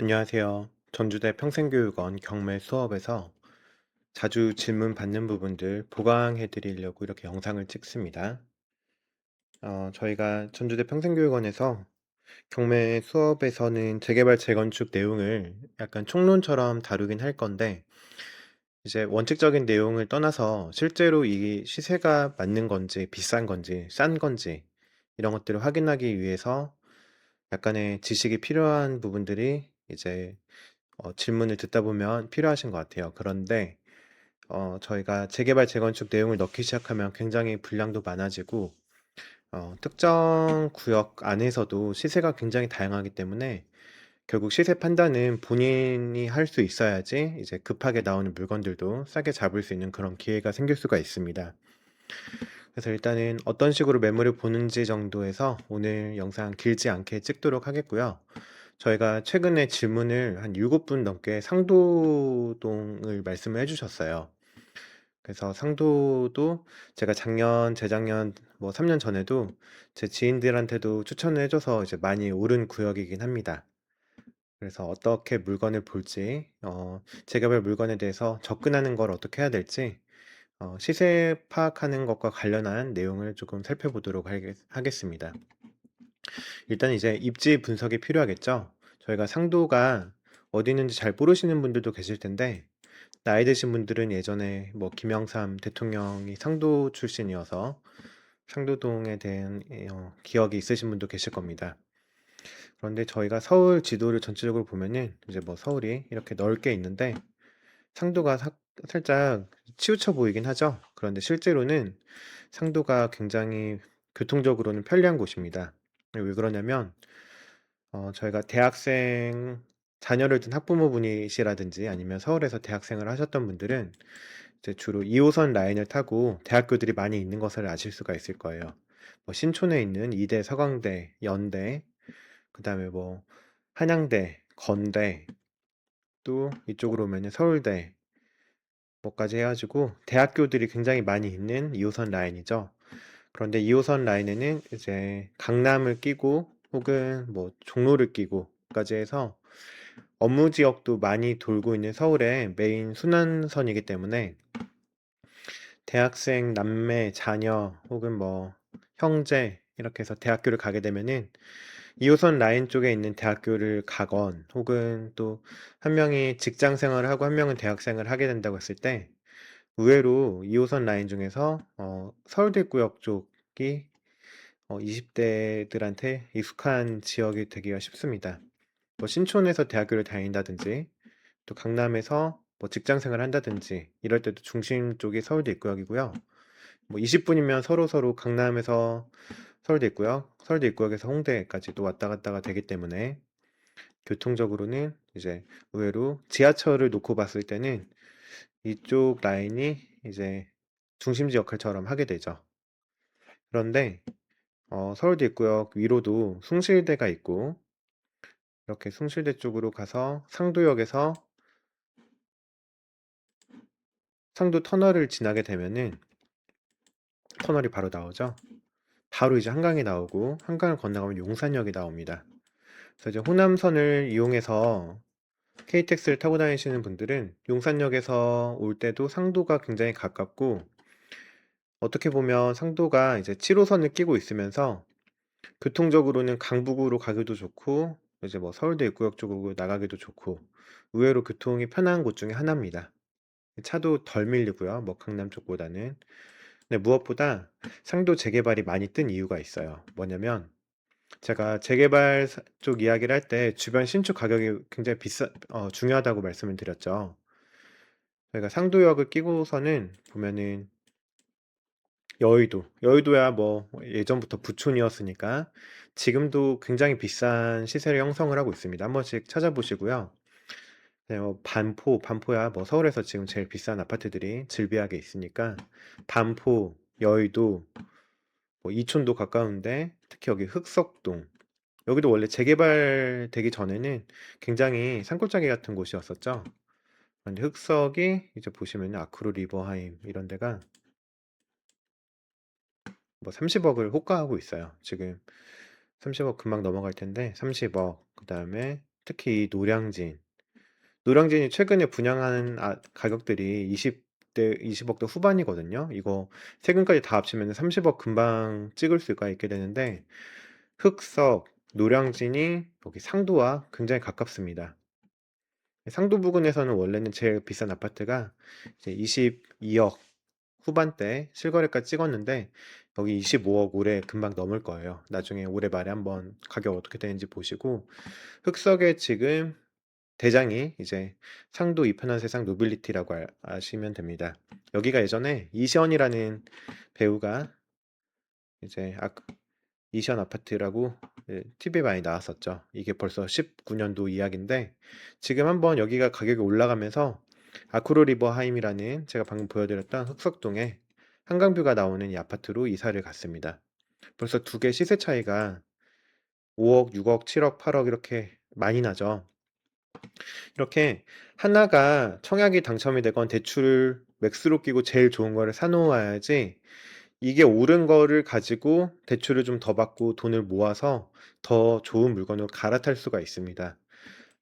안녕하세요. 전주대 평생교육원 경매 수업에서 자주 질문 받는 부분들 보강해 드리려고 이렇게 영상을 찍습니다. 저희가 전주대 평생교육원에서 경매 수업에서는 재개발, 재건축 내용을 약간 총론처럼 다루긴 할 건데, 이제 원칙적인 내용을 떠나서 실제로 이 시세가 맞는 건지, 비싼 건지, 싼 건지, 이런 것들을 확인하기 위해서 약간의 지식이 필요한 부분들이 이제 질문을 듣다 보면 필요하신 것 같아요. 그런데 저희가 재개발, 재건축 내용을 넣기 시작하면 굉장히 분량도 많아지고 특정 구역 안에서도 시세가 굉장히 다양하기 때문에 결국 시세 판단은 본인이 할 수 있어야지 이제 급하게 나오는 물건들도 싸게 잡을 수 있는 그런 기회가 생길 수가 있습니다. 그래서 일단은 어떤 식으로 매물을 보는지 정도에서 오늘 영상 길지 않게 찍도록 하겠고요. 저희가 최근에 질문을 한 7분 넘게 상도동을 말씀을 해 주셨어요. 그래서 상도도 제가 작년, 재작년, 뭐 3년 전에도 제 지인들한테도 추천을 해 줘서 이제 많이 오른 구역이긴 합니다. 그래서 어떻게 물건을 볼지, 재개발 물건에 대해서 접근하는 걸 어떻게 해야 될지, 시세 파악하는 것과 관련한 내용을 조금 살펴보도록 하겠습니다. 일단 이제 입지 분석이 필요하겠죠. 저희가 상도가 어디 있는지 잘 모르시는 분들도 계실 텐데, 나이 드신 분들은 예전에 뭐 김영삼 대통령이 상도 출신이어서 상도동에 대한 기억이 있으신 분도 계실 겁니다. 그런데 저희가 서울 지도를 전체적으로 보면은 이제 뭐 서울이 이렇게 넓게 있는데 상도가 살짝 치우쳐 보이긴 하죠. 그런데 실제로는 상도가 굉장히 교통적으로는 편리한 곳입니다. 왜 그러냐면 저희가 대학생 자녀를 둔 학부모분이시라든지 아니면 서울에서 대학생을 하셨던 분들은 이제 주로 2호선 라인을 타고 대학교들이 많이 있는 것을 아실 수가 있을 거예요. 뭐 신촌에 있는 이대, 서강대, 연대, 그다음에 뭐 한양대, 건대, 또 이쪽으로 오면은 서울대 뭐까지 해 가지고 대학교들이 굉장히 많이 있는 2호선 라인이죠. 그런데 2호선 라인에는 이제 강남을 끼고 혹은 뭐 종로를 끼고까지 해서 업무 지역도 많이 돌고 있는 서울의 메인 순환선이기 때문에 대학생 남매 자녀 혹은 뭐 형제 이렇게 해서 대학교를 가게 되면은 2호선 라인 쪽에 있는 대학교를 가건 혹은 또 한 명이 직장 생활을 하고 한 명은 대학생을 하게 된다고 했을 때 의외로 2호선 라인 중에서 서울대구역 쪽이 20대들한테 익숙한 지역이 되기가 쉽습니다. 뭐 신촌에서 대학교를 다닌다든지 또 강남에서 뭐 직장 생활을 한다든지 이럴 때도 중심 쪽이 서울대 입구역이고요. 뭐 20분이면 서로서로 강남에서 서울대 입구역, 서울대 입구역에서 홍대까지도 왔다 갔다가 되기 때문에 교통적으로는 이제 의외로 지하철을 놓고 봤을 때는 이쪽 라인이 이제 중심지 역할처럼 하게 되죠. 그런데 서울대 입구역 위로도 숭실대가 있고 이렇게 숭실대 쪽으로 가서 상도역에서 상도 터널을 지나게 되면은 터널이 바로 나오죠. 바로 이제 한강이 나오고 한강을 건너가면 용산역이 나옵니다. 그래서 이제 호남선을 이용해서 KTX를 타고 다니시는 분들은 용산역에서 올 때도 상도가 굉장히 가깝고 어떻게 보면 상도가 이제 7호선을 끼고 있으면서 교통적으로는 강북으로 가기도 좋고 이제 뭐 서울대 입구역 쪽으로 나가기도 좋고 의외로 교통이 편한 곳 중에 하나입니다. 차도 덜 밀리고요. 뭐 강남 쪽보다는. 근데 무엇보다 상도 재개발이 많이 뜬 이유가 있어요. 뭐냐면 제가 재개발 쪽 이야기를 할 때 주변 신축 가격이 굉장히 중요하다고 말씀을 드렸죠. 저희가 상도역을 끼고서는 보면은 여의도야 뭐 예전부터 부촌이었으니까 지금도 굉장히 비싼 시세를 형성을 하고 있습니다. 한 번씩 찾아보시고요. 네, 뭐 반포야 뭐 서울에서 지금 제일 비싼 아파트들이 즐비하게 있으니까 반포, 여의도, 뭐 이촌도 가까운데 특히 여기 흑석동 여기도 원래 재개발되기 전에는 굉장히 산골짜기 같은 곳이었었죠. 그런데 흑석이 이제 보시면 아크로 리버하임 이런 데가 뭐 30억을 호가하고 있어요. 지금 30억 금방 넘어갈 텐데 30억 그다음에 특히 이 노량진이 최근에 분양하는 가격들이 20억 대 후반이거든요. 이거 세금까지 다 합치면 30억 금방 찍을 수가 있게 되는데, 흑석, 노량진이 여기 상도와 굉장히 가깝습니다. 상도 부근에서는 원래는 제일 비싼 아파트가 이제 22억 후반대 실거래가 찍었는데, 여기 25억 올해 금방 넘을 거예요. 나중에 올해 말에 한번 가격 어떻게 되는지 보시고, 흑석에 지금 대장이 이제 상도 이편한 세상 노빌리티라고 아시면 됩니다. 여기가 예전에 이시연이라는 배우가 이제 이시연 아파트라고 TV에 많이 나왔었죠. 이게 벌써 19년도 이야기인데, 지금 한번 여기가 가격이 올라가면서 아크로 리버 하임이라는 제가 방금 보여드렸던 흑석동에 한강뷰가 나오는 이 아파트로 이사를 갔습니다. 벌써 두 개 시세 차이가 5억, 6억, 7억, 8억 이렇게 많이 나죠. 이렇게 하나가 청약이 당첨이 되건 대출을 맥스로 끼고 제일 좋은 거를 사놓아야지, 이게 오른 거를 가지고 대출을 좀 더 받고 돈을 모아서 더 좋은 물건으로 갈아탈 수가 있습니다.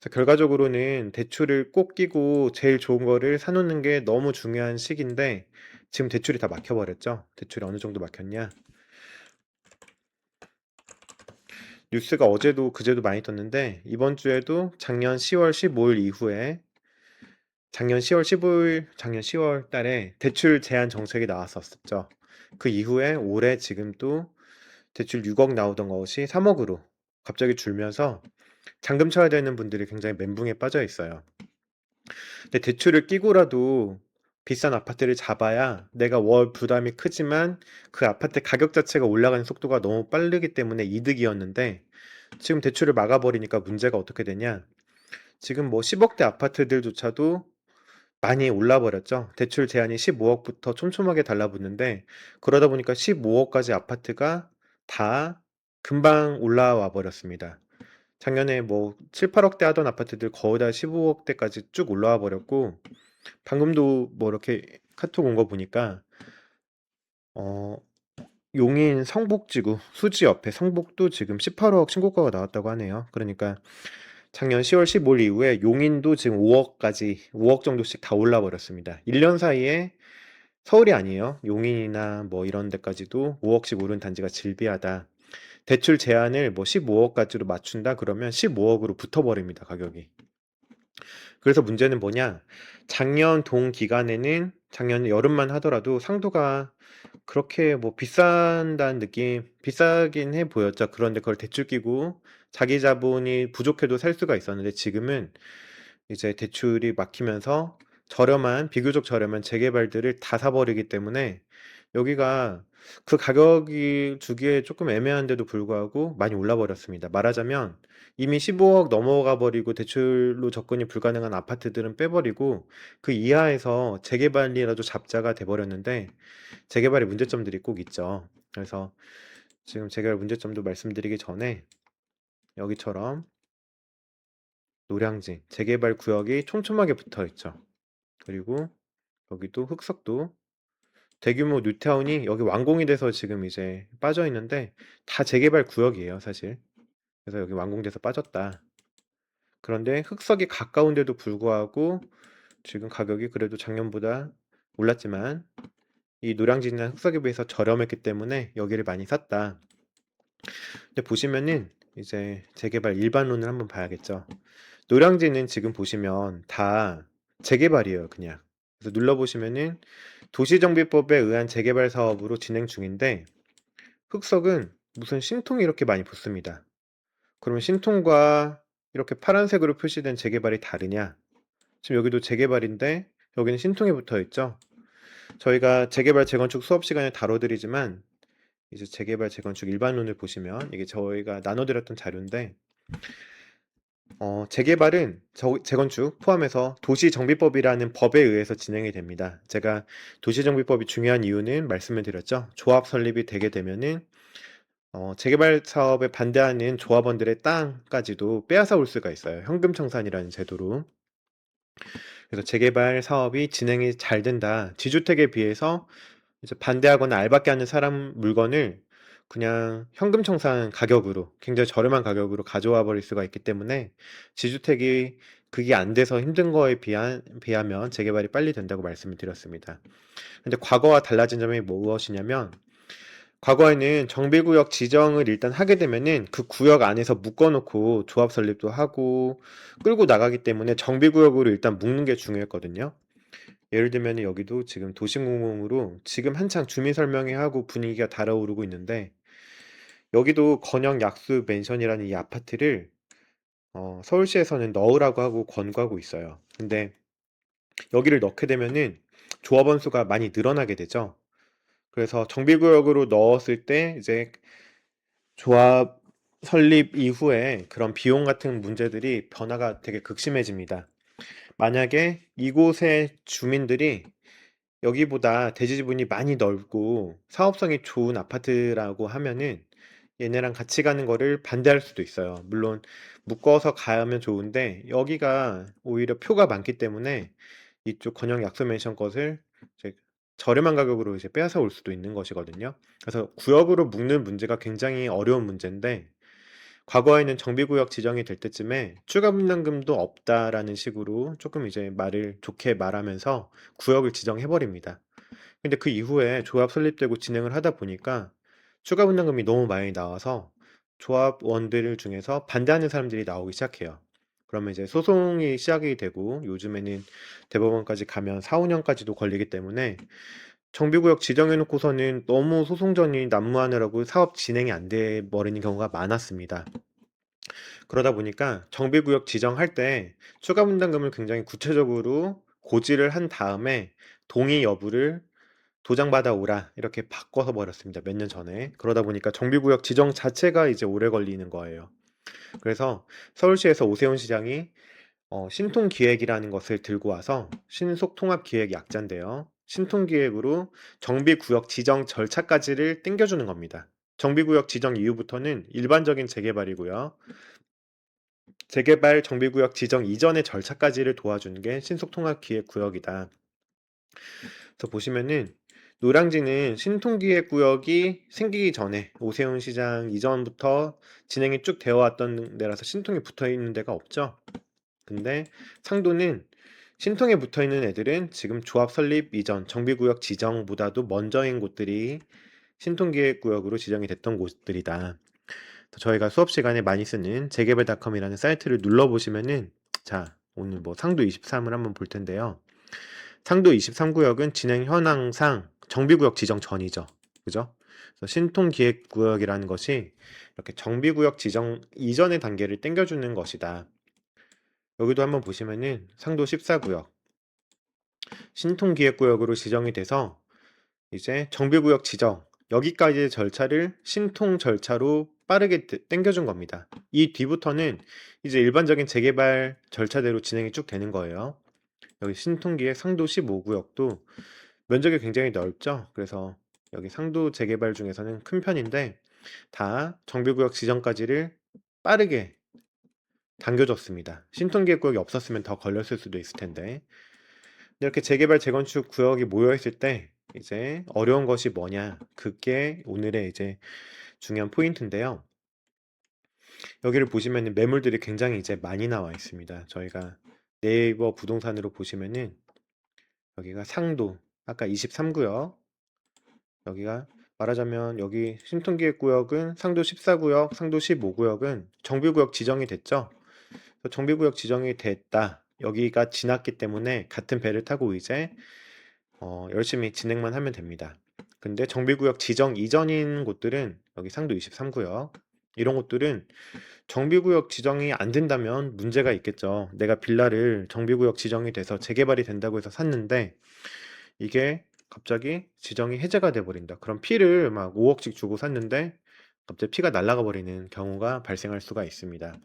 그래서 결과적으로는 대출을 꼭 끼고 제일 좋은 거를 사놓는 게 너무 중요한 시기인데, 지금 대출이 다 막혀버렸죠. 대출이 어느 정도 막혔냐? 뉴스가 어제도 그제도 많이 떴는데, 이번 주에도 작년 10월 달에 대출 제한 정책이 나왔었죠. 그 이후에 올해 지금 또 대출 6억 나오던 것이 3억으로 갑자기 줄면서 잔금 쳐야 되는 분들이 굉장히 멘붕에 빠져 있어요. 근데 대출을 끼고라도 비싼 아파트를 잡아야 내가 월 부담이 크지만 그 아파트 가격 자체가 올라가는 속도가 너무 빠르기 때문에 이득이었는데, 지금 대출을 막아버리니까 문제가 어떻게 되냐? 지금 뭐 10억대 아파트들조차도 많이 올라 버렸죠. 대출 제한이 15억부터 촘촘하게 달라붙는데, 그러다 보니까 15억까지 아파트가 다 금방 올라와 버렸습니다. 작년에 뭐 7, 8억대 하던 아파트들 거의 다 15억대까지 쭉 올라와 버렸고, 방금도 뭐 이렇게 카톡 온 거 보니까 어 용인 성북지구 수지 옆에 성북도 지금 18억 신고가가 나왔다고 하네요. 그러니까 작년 10월 15일 이후에 용인도 지금 5억 정도씩 다 올라 버렸습니다. 1년 사이에, 서울이 아니에요, 용인이나 뭐 이런 데까지도 5억씩 오른 단지가 질비하다. 대출 제한을 뭐 15억까지로 맞춘다 그러면 15억으로 붙어버립니다, 가격이. 그래서 문제는 뭐냐? 작년 동기간에는 작년 여름만 하더라도 상도가 그렇게 뭐 비싸긴 해 보였죠. 그런데 그걸 대출 끼고 자기 자본이 부족해도 살 수가 있었는데, 지금은 이제 대출이 막히면서 비교적 저렴한 재개발들을 다 사버리기 때문에, 여기가 그 가격이 주기에 조금 애매한데도 불구하고 많이 올라 버렸습니다. 말하자면 이미 15억 넘어가 버리고 대출로 접근이 불가능한 아파트들은 빼버리고 그 이하에서 재개발이라도 잡자가 돼 버렸는데, 재개발의 문제점들이 꼭 있죠. 그래서 지금 재개발 문제점도 말씀드리기 전에, 여기처럼 노량진 재개발 구역이 촘촘하게 붙어 있죠. 그리고 여기도 흑석도 대규모 뉴타운이 여기 완공이 돼서 지금 이제 빠져 있는데, 다 재개발 구역이에요, 사실. 그래서 여기 완공돼서 빠졌다. 그런데 흑석이 가까운데도 불구하고 지금 가격이 그래도 작년보다 올랐지만, 이 노량진이나 흑석에 비해서 저렴했기 때문에 여기를 많이 샀다. 근데 보시면은 이제 재개발 일반론을 한번 봐야겠죠. 노량진은 지금 보시면 다 재개발이에요, 그냥. 그래서 눌러보시면은 도시정비법에 의한 재개발 사업으로 진행 중인데, 흑석은 무슨 신통이 이렇게 많이 붙습니다. 그러면 신통과 이렇게 파란색으로 표시된 재개발이 다르냐? 지금 여기도 재개발인데 여기는 신통이 붙어 있죠. 저희가 재개발 재건축 수업 시간에 다뤄드리지만, 이제 재개발 재건축 일반론을 보시면 이게 저희가 나눠드렸던 자료인데, 재개발은 재건축 포함해서 도시정비법이라는 법에 의해서 진행이 됩니다. 제가 도시정비법이 중요한 이유는 말씀을 드렸죠. 조합 설립이 되게 되면은 재개발 사업에 반대하는 조합원들의 땅까지도 빼앗아 올 수가 있어요, 현금청산이라는 제도로. 그래서 재개발 사업이 진행이 잘 된다. 지주택에 비해서 이제 반대하거나 알박기 하는 사람 물건을 그냥 현금 청산 가격으로 굉장히 저렴한 가격으로 가져와 버릴 수가 있기 때문에 지주택이 그게 안 돼서 힘든 거에 비하면 재개발이 빨리 된다고 말씀을 드렸습니다. 근데 과거와 달라진 점이 무엇이냐면 과거에는 정비구역 지정을 일단 하게 되면은 그 구역 안에서 묶어 놓고 조합 설립도 하고 끌고 나가기 때문에 정비구역으로 일단 묶는 게 중요했거든요. 예를 들면은 여기도 지금 도심공원으로 지금 한창 주민 설명회 하고 분위기가 달아오르고 있는데 여기도 건영 약수 맨션이라는 이 아파트를 서울시에서는 넣으라고 하고 권고하고 있어요. 근데 여기를 넣게 되면은 조합원 수가 많이 늘어나게 되죠. 그래서 정비구역으로 넣었을 때 이제 조합 설립 이후에 그런 비용 같은 문제들이 변화가 되게 극심해집니다. 만약에 이곳의 주민들이 여기보다 대지 지분이 많이 넓고 사업성이 좋은 아파트라고 하면은 얘네랑 같이 가는 거를 반대할 수도 있어요. 물론 묶어서 가면 좋은데 여기가 오히려 표가 많기 때문에 이쪽 건영 약소 맨션 것을 이제 저렴한 가격으로 이제 빼앗아 올 수도 있는 것이거든요. 그래서 구역으로 묶는 문제가 굉장히 어려운 문제인데 과거에는 정비구역 지정이 될 때쯤에 추가 분담금도 없다라는 식으로 조금 이제 말을 좋게 말하면서 구역을 지정해 버립니다. 근데 그 이후에 조합 설립되고 진행을 하다 보니까 추가 분담금이 너무 많이 나와서 조합원들 중에서 반대하는 사람들이 나오기 시작해요. 그러면 이제 소송이 시작이 되고 요즘에는 대법원까지 가면 4, 5년까지도 걸리기 때문에 정비구역 지정해 놓고서는 너무 소송전이 난무하느라고 사업 진행이 안 돼 버리는 경우가 많았습니다. 그러다 보니까 정비구역 지정할 때 추가 분담금을 굉장히 구체적으로 고지를 한 다음에 동의 여부를 도장받아 오라 이렇게 바꿔서 버렸습니다. 몇 년 전에. 그러다 보니까 정비구역 지정 자체가 이제 오래 걸리는 거예요. 그래서 서울시에서 오세훈 시장이 신통기획이라는 것을 들고 와서 신속통합기획 약자인데요. 신통기획으로 정비구역 지정 절차까지를 땡겨주는 겁니다. 정비구역 지정 이후부터는 일반적인 재개발이고요. 재개발 정비구역 지정 이전의 절차까지를 도와주는 게 신속통합기획구역이다. 그래서 보시면은 노량진은 신통기획구역이 생기기 전에 오세훈 시장 이전부터 진행이 쭉 되어 왔던 데라서 신통이 붙어 있는 데가 없죠. 근데 상도는 신통에 붙어 있는 애들은 지금 조합 설립 이전 정비구역 지정보다도 먼저인 곳들이 신통기획구역으로 지정이 됐던 곳들이다. 저희가 수업 시간에 많이 쓰는 재개발닷컴이라는 사이트를 눌러보시면은 자, 오늘 뭐 상도 23을 한번 볼 텐데요. 상도 23구역은 진행 현황상 정비구역 지정 전이죠. 그죠? 그래서 신통기획구역이라는 것이 이렇게 정비구역 지정 이전의 단계를 땡겨주는 것이다. 여기도 한번 보시면은 상도 14구역 신통기획구역으로 지정이 돼서 이제 정비구역 지정 여기까지의 절차를 신통 절차로 빠르게 땡겨준 겁니다. 이 뒤부터는 이제 일반적인 재개발 절차대로 진행이 쭉 되는 거예요. 여기 신통기의 상도 15구역도 면적이 굉장히 넓죠. 그래서 여기 상도 재개발 중에서는 큰 편인데 다 정비구역 지정까지를 빠르게 당겨줬습니다. 신통기획구역이 없었으면 더 걸렸을 수도 있을 텐데 이렇게 재개발 재건축 구역이 모여 있을 때 이제 어려운 것이 뭐냐 그게 오늘의 이제 중요한 포인트인데요. 여기를 보시면은 매물들이 굉장히 이제 많이 나와 있습니다. 저희가 네이버 부동산으로 보시면은 여기가 상도 아까 23구역 여기가 말하자면 여기 신통기획구역은 상도 14구역, 상도 15구역은 정비구역 지정이 됐죠. 정비구역 지정이 됐다. 여기가 지났기 때문에 같은 배를 타고 이제 열심히 진행만 하면 됩니다. 근데 정비구역 지정 이전인 곳들은 여기 상도 23구역 이런 곳들은 정비구역 지정이 안 된다면 문제가 있겠죠. 내가 빌라를 정비구역 지정이 돼서 재개발이 된다고 해서 샀는데 이게 갑자기 지정이 해제가 돼 버린다. 그럼 피를 막 5억씩 주고 샀는데 갑자기 피가 날아가 버리는 경우가 발생할 수가 있습니다.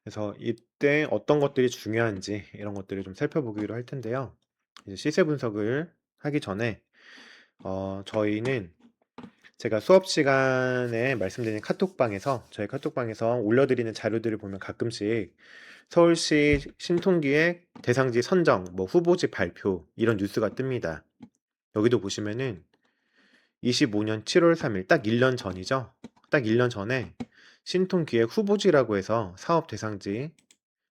그래서 이때 어떤 것들이 중요한지 이런 것들을 좀 살펴보기로 할 텐데요. 이제 시세 분석을 하기 전에 저희는 제가 수업 시간에 말씀드린 카톡방에서 저희 카톡방에서 올려드리는 자료들을 보면 가끔씩 서울시 신통기획 대상지 선정, 뭐 후보지 발표 이런 뉴스가 뜹니다. 여기도 보시면은 25년 7월 3일 딱 1년 전이죠. 딱 1년 전에 신통기획 후보지라고 해서 사업 대상지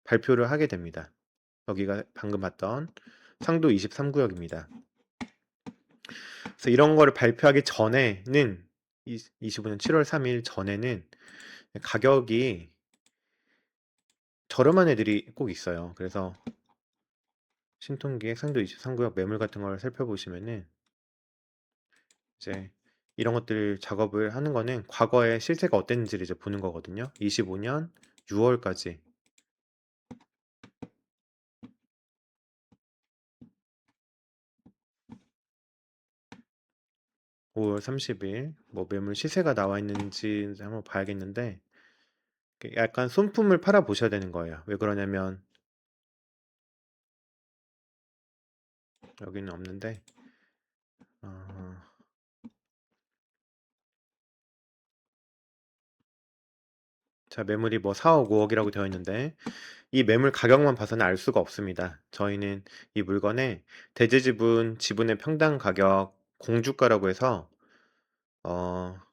발표를 하게 됩니다. 여기가 방금 봤던 상도 23구역입니다. 그래서 이런 거를 발표하기 전에는 25년 7월 3일 전에는 가격이 저렴한 애들이 꼭 있어요. 그래서 신통기획 상도 23구역 매물 같은 걸 살펴보시면은 이제 이런 것들 작업을 하는 거는 과거에 실제가 어땠는지를 이제 보는 거거든요. 25년 6월까지 5월 30일 뭐 매물 시세가 나와 있는지 한번 봐야겠는데 약간 손품을 팔아 보셔야 되는 거예요. 왜 그러냐면 여기는 없는데 어, 자 매물이 뭐 4억 5억이라고 되어 있는데 이 매물 가격만 봐서는 알 수가 없습니다. 저희는 이 물건의 대지 지분, 지분의 평당 가격, 공주가라고 해서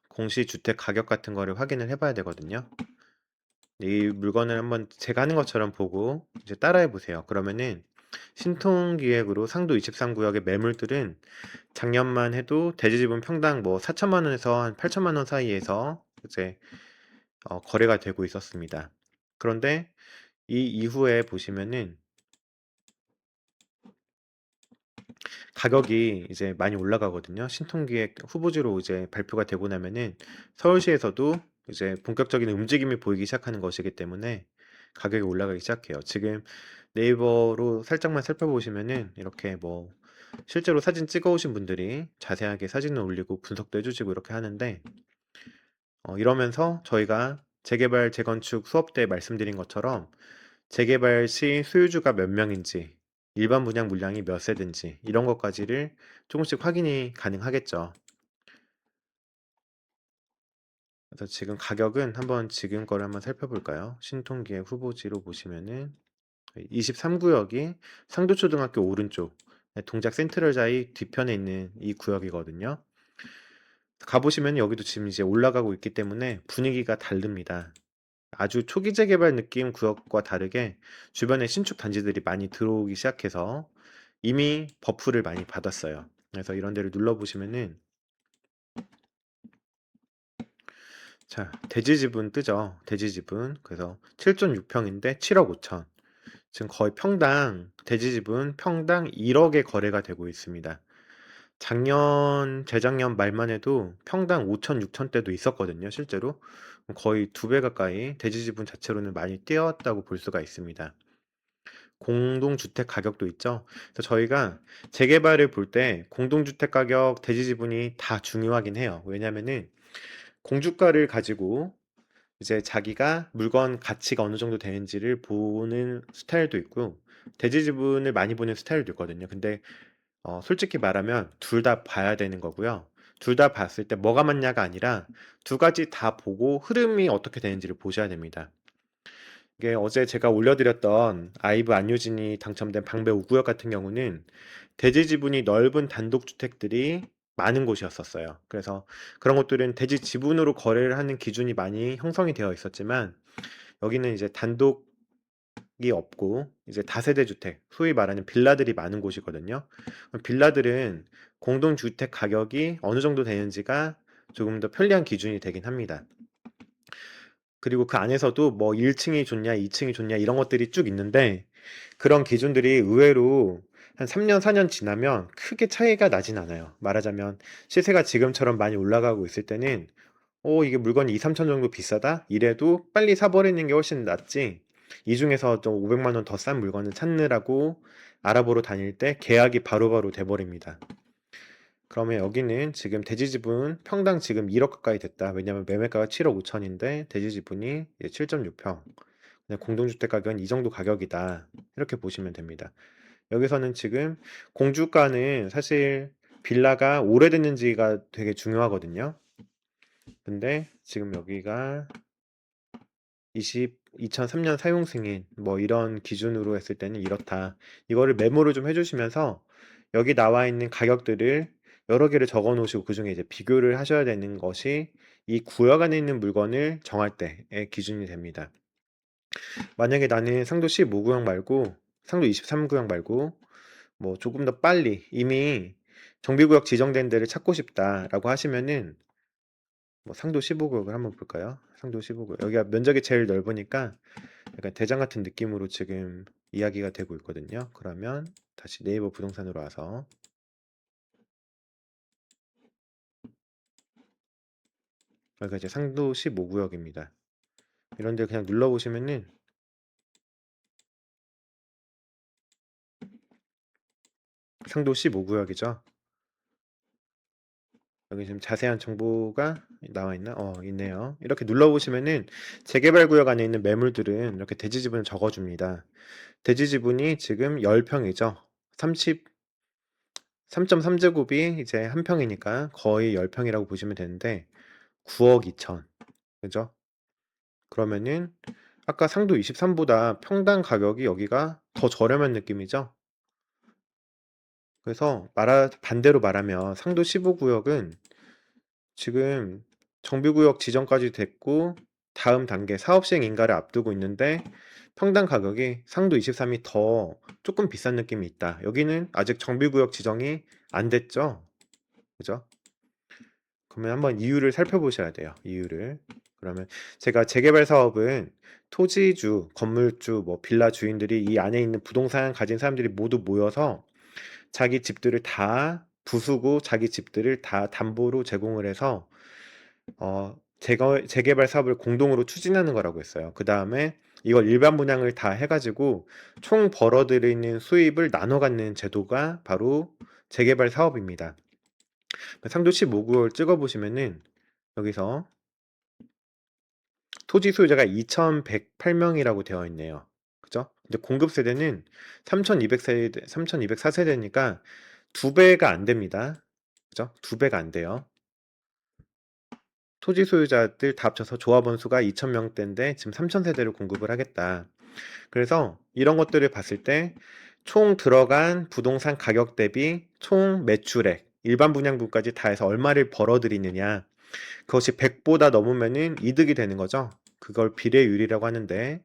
공시주택 가격 같은 거를 확인을 해봐야 되거든요. 이 물건을 한번 제가 하는 것처럼 보고 이제 따라해 보세요. 그러면은 신통기획으로 상도 23구역의 매물들은 작년만 해도 대지 지분 평당 뭐 4천만 원에서 한 8천만 원 사이에서 이제 거래가 되고 있었습니다. 그런데 이 이후에 보시면은 가격이 이제 많이 올라가거든요. 신통기획 후보지로 이제 발표가 되고 나면은 서울시에서도 이제 본격적인 움직임이 보이기 시작하는 것이기 때문에 가격이 올라가기 시작해요. 지금 네이버로 살짝만 살펴보시면은 이렇게 뭐 실제로 사진 찍어 오신 분들이 자세하게 사진을 올리고 분석도 해주시고 이렇게 하는데 이러면서 저희가 재개발 재건축 수업 때 말씀드린 것처럼 재개발 시 소유주가 몇 명인지, 일반 분양 물량이 몇 세대인지 이런 것까지를 조금씩 확인이 가능하겠죠. 그래서 지금 가격은 한번 지금 거를 한번 살펴볼까요? 신통기획 후보지로 보시면은 23구역이 상도초등학교 오른쪽 동작 센트럴자이 뒤편에 있는 이 구역이거든요. 가보시면 여기도 지금 이제 올라가고 있기 때문에 분위기가 다릅니다. 아주 초기 재개발 느낌 구역과 다르게 주변에 신축 단지들이 많이 들어오기 시작해서 이미 버프를 많이 받았어요. 그래서 이런 데를 눌러보시면은 자 대지 지분 뜨죠. 대지 지분 그래서 7.6평인데 7억 5천 지금 거의 평당 대지 지분 평당 1억에 거래가 되고 있습니다. 작년 재작년 말만 해도 평당 5천 6천 대도 있었거든요. 실제로 거의 2배 가까이 대지 지분 자체로는 많이 뛰어왔다고 볼 수가 있습니다. 공동주택 가격도 있죠. 그래서 저희가 재개발을 볼 때 공동주택 가격, 대지 지분이 다 중요하긴 해요. 왜냐면은 공주가를 가지고 이제 자기가 물건 가치가 어느 정도 되는지를 보는 스타일도 있고 대지 지분을 많이 보는 스타일도 있거든요. 근데 솔직히 말하면 둘 다 봐야 되는 거고요. 둘 다 봤을 때 뭐가 맞냐가 아니라 두 가지 다 보고 흐름이 어떻게 되는지를 보셔야 됩니다. 이게 어제 제가 올려드렸던 아이브 안효진이 당첨된 방배 5구역 같은 경우는 대지 지분이 넓은 단독주택들이 많은 곳이었었어요. 그래서 그런 것들은 대지 지분으로 거래를 하는 기준이 많이 형성이 되어 있었지만 여기는 이제 단독이 없고 이제 다세대 주택, 소위 말하는 빌라들이 많은 곳이거든요. 빌라들은 공동주택 가격이 어느 정도 되는지가 조금 더 편리한 기준이 되긴 합니다. 그리고 그 안에서도 뭐 1층이 좋냐, 2층이 좋냐 이런 것들이 쭉 있는데 그런 기준들이 의외로 한 3년, 4년 지나면 크게 차이가 나진 않아요. 말하자면 시세가 지금처럼 많이 올라가고 있을 때는 이게 물건이 2, 3천 정도 비싸다? 이래도 빨리 사버리는 게 훨씬 낫지. 이 중에서 좀 500만 원 더 싼 물건을 찾느라고 알아보러 다닐 때 계약이 바로바로 돼버립니다. 그러면 여기는 지금 대지 지분 평당 지금 1억 가까이 됐다. 왜냐면 매매가가 7억 5천인데 대지 지분이 7.6평. 공동주택 가격은 이 정도 가격이다. 이렇게 보시면 됩니다. 여기서는 지금 공주가는 사실 빌라가 오래됐는지가 되게 중요하거든요. 근데 지금 여기가 2003년 사용 승인 뭐 이런 기준으로 했을 때는 이렇다. 이거를 메모를 좀 해주시면서 여기 나와 있는 가격들을 여러 개를 적어 놓으시고 그중에 이제 비교를 하셔야 되는 것이 이 구역 안에 있는 물건을 정할 때의 기준이 됩니다. 만약에 나는 상도 15 구역 말고 상도 23 구역 말고 뭐 조금 더 빨리 이미 정비구역 지정된 데를 찾고 싶다라고 하시면은 뭐 상도 15 구역을 한번 볼까요? 상도 15 구역. 여기가 면적이 제일 넓으니까 약간 대장 같은 느낌으로 지금 이야기가 되고 있거든요. 그러면 다시 네이버 부동산으로 와서 여기가 이제 상도 15 구역입니다. 이런 데 그냥 눌러 보시면은 상도 15 구역이죠. 여기 지금 자세한 정보가 나와 있나? 있네요. 이렇게 눌러보시면은 재개발 구역 안에 있는 매물들은 이렇게 대지 지분을 적어줍니다. 대지 지분이 지금 10평이죠. 3.3제곱이 이제 한 평이니까 거의 10평이라고 보시면 되는데 9억 2천. 그죠? 그러면은 아까 상도 23보다 평당 가격이 여기가 더 저렴한 느낌이죠? 그래서 반대로 말하면 상도 15구역은 지금 정비구역 지정까지 됐고 다음 단계 사업 시행 인가를 앞두고 있는데 평당 가격이 상도 23이 더 조금 비싼 느낌이 있다. 여기는 아직 정비구역 지정이 안 됐죠? 그죠? 그러면 한번 이유를 살펴보셔야 돼요. 이유를. 그러면 제가 재개발 사업은 토지주, 건물주, 뭐 빌라 주인들이 이 안에 있는 부동산 가진 사람들이 모두 모여서 자기 집들을 다 부수고 자기 집들을 다 담보로 제공을 해서 재개발 사업을 공동으로 추진하는 거라고 했어요. 그 다음에 이걸 일반 분양을 다 해가지고 총 벌어들이는 수입을 나눠 갖는 제도가 바로 재개발 사업입니다. 상도 15구를 찍어보시면은 여기서 토지 소유자가 2108명이라고 되어 있네요. 그죠? 근데 공급 세대는 3200세대, 3204세대니까 두 배가 안 됩니다. 그죠? 두 배가 안 돼요. 토지 소유자들 다 합쳐서 조합원 수가 2000명대인데 지금 3000세대를 공급을 하겠다. 그래서 이런 것들을 봤을 때 총 들어간 부동산 가격 대비 총 매출액, 일반 분양분까지 다 해서 얼마를 벌어들이느냐. 그것이 100보다 넘으면은 이득이 되는 거죠. 그걸 비례율이라고 하는데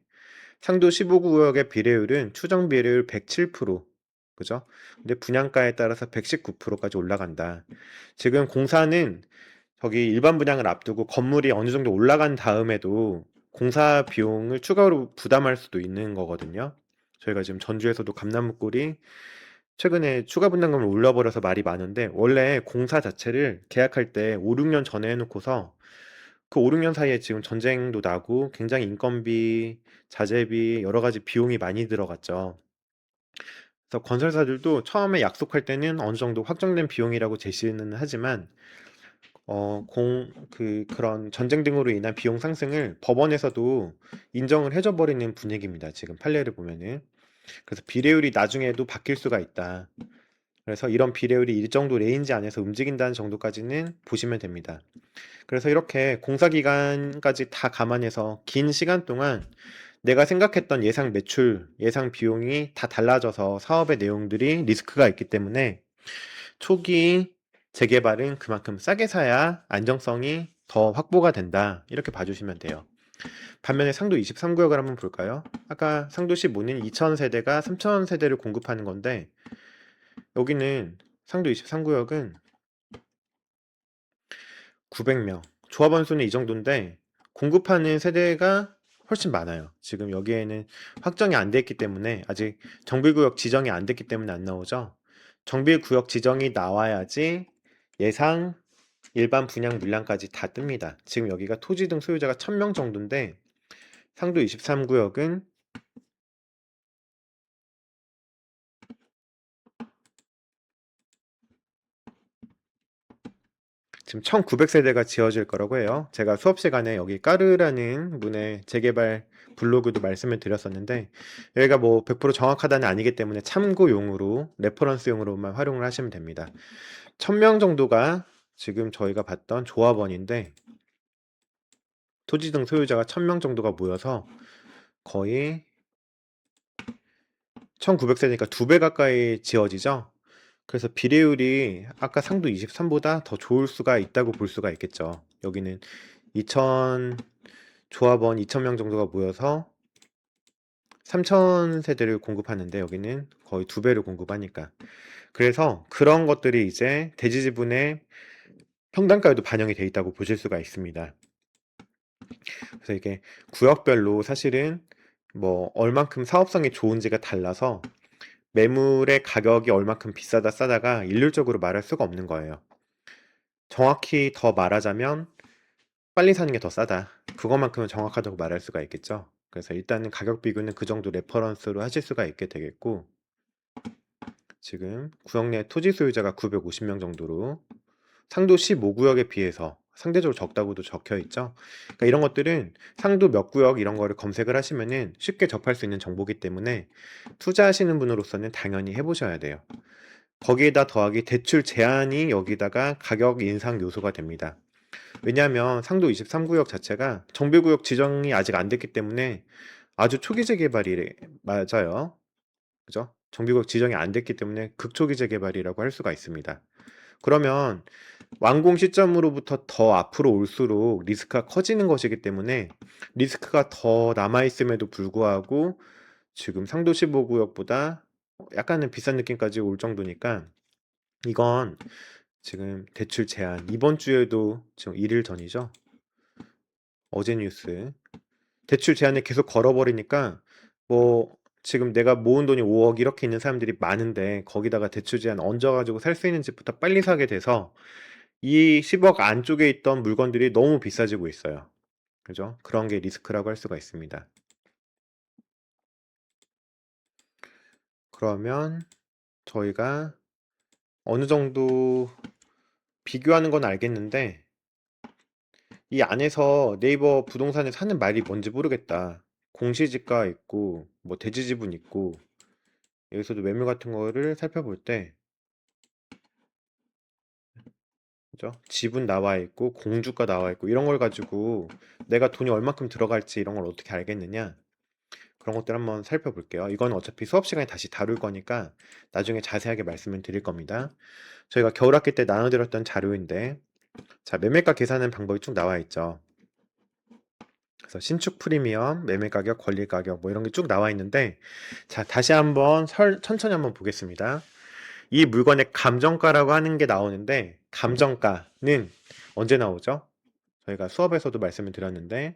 상도 15구역의 비례율은 추정 비례율 107%. 그죠? 근데 분양가에 따라서 119%까지 올라간다. 지금 공사는 저기 일반 분양을 앞두고 건물이 어느 정도 올라간 다음에도 공사 비용을 추가로 부담할 수도 있는 거거든요. 저희가 지금 전주에서도 감나무골이 최근에 추가 분담금을 올려버려서 말이 많은데 원래 공사 자체를 계약할 때 5, 6년 전에 해놓고서 그 5, 6년 사이에 지금 전쟁도 나고 굉장히 인건비, 자재비 여러 가지 비용이 많이 들어갔죠. 그래서 건설사들도 처음에 약속할 때는 어느 정도 확정된 비용이라고 제시는 하지만 그런 전쟁 등으로 인한 비용 상승을 법원에서도 인정을 해줘 버리는 분위기입니다. 지금 판례를 보면은. 그래서 비례율이 나중에도 바뀔 수가 있다. 그래서 이런 비례율이 일정도 레인지 안에서 움직인다는 정도까지는 보시면 됩니다. 그래서 이렇게 공사 기간까지 다 감안해서 긴 시간 동안 내가 생각했던 예상 매출, 예상 비용이 다 달라져서 사업의 내용들이 리스크가 있기 때문에 초기 재개발은 그만큼 싸게 사야 안정성이 더 확보가 된다. 이렇게 봐주시면 돼요. 반면에 상도 23구역을 한번 볼까요? 아까 상도 15는 2000세대가 3000세대를 공급하는 건데 여기는 상도 23구역은 900명. 조합원 수는 이 정도인데 공급하는 세대가 훨씬 많아요. 지금 여기에는 확정이 안 됐기 때문에 아직 정비구역 지정이 안 됐기 때문에 안 나오죠. 정비구역 지정이 나와야지 예상 일반 분양 물량까지 다 뜹니다. 지금 여기가 토지 등 소유자가 1000명 정도인데 상도 23구역은 지금 1900세대가 지어질 거라고 해요. 제가 수업 시간에 여기 까르라는 분의 재개발 블로그도 말씀을 드렸었는데 여기가 뭐 100% 정확하다는 아니기 때문에 참고용으로 레퍼런스용으로만 활용을 하시면 됩니다. 1000명 정도가 지금 저희가 봤던 조합원인데 토지 등 소유자가 1000명 정도가 모여서 거의 1900세대니까 두 배 가까이 지어지죠. 그래서 비례율이 아까 상도 23보다 더 좋을 수가 있다고 볼 수가 있겠죠. 여기는 2000 조합원 2000명 정도가 모여서 3000 세대를 공급하는데 여기는 거의 2배를 공급하니까. 그래서 그런 것들이 이제 대지 지분의 평당가에도 반영이 돼 있다고 보실 수가 있습니다. 그래서 이게 구역별로 사실은 뭐 얼만큼 사업성이 좋은지가 달라서 매물의 가격이 얼만큼 비싸다 싸다가 일률적으로 말할 수가 없는 거예요. 정확히 더 말하자면 빨리 사는 게 더 싸다. 그것만큼은 정확하다고 말할 수가 있겠죠. 그래서 일단은 가격 비교는 그 정도 레퍼런스로 하실 수가 있게 되겠고, 지금 구역 내 토지 소유자가 950명 정도로 상도 15구역에 비해서 상대적으로 적다고도 적혀 있죠. 그러니까 이런 것들은 상도 몇 구역 이런 거를 검색을 하시면은 쉽게 접할 수 있는 정보기 때문에 투자하시는 분으로서는 당연히 해보셔야 돼요. 거기에다 더하기 대출 제한이 여기다가 가격 인상 요소가 됩니다. 왜냐하면 상도 23구역 자체가 정비구역 지정이 아직 안 됐기 때문에 아주 초기 재개발이 맞아요. 그죠? 정비구역 지정이 안 됐기 때문에 극초기 재개발이라고 할 수가 있습니다. 그러면 완공 시점으로부터 더 앞으로 올수록 리스크가 커지는 것이기 때문에 리스크가 더 남아있음에도 불구하고 지금 상도 15구역보다 약간은 비싼 느낌까지 올 정도니까 이건 지금 대출 제한 이번 주에도 지금 1일 전이죠. 어제 뉴스 대출 제한을 계속 걸어버리니까 뭐 지금 내가 모은 돈이 5억 이렇게 있는 사람들이 많은데 거기다가 대출 제한 얹어가지고 살 수 있는 집부터 빨리 사게 돼서 이 10억 안쪽에 있던 물건들이 너무 비싸지고 있어요. 그죠? 그런 게 리스크라고 할 수가 있습니다. 그러면 저희가 어느 정도 비교하는 건 알겠는데 이 안에서 네이버 부동산에 사는 말이 뭔지 모르겠다. 공시지가 있고 뭐 대지지분 있고 여기서도 매물 같은 거를 살펴볼 때 그죠? 지분 나와 있고 공주가 나와 있고 이런 걸 가지고 내가 돈이 얼마큼 들어갈지 이런 걸 어떻게 알겠느냐? 그런 것들 한번 살펴볼게요. 이건 어차피 수업 시간에 다시 다룰 거니까 나중에 자세하게 말씀을 드릴 겁니다. 저희가 겨울학기 때 나눠드렸던 자료인데 자, 매매가 계산하는 방법이 쭉 나와 있죠. 그래서 신축 프리미엄, 매매 가격, 권리 가격 뭐 이런 게 쭉 나와 있는데 자, 다시 한번 천천히 한번 보겠습니다. 이 물건의 감정가라고 하는 게 나오는데 감정가는 언제 나오죠? 저희가 수업에서도 말씀을 드렸는데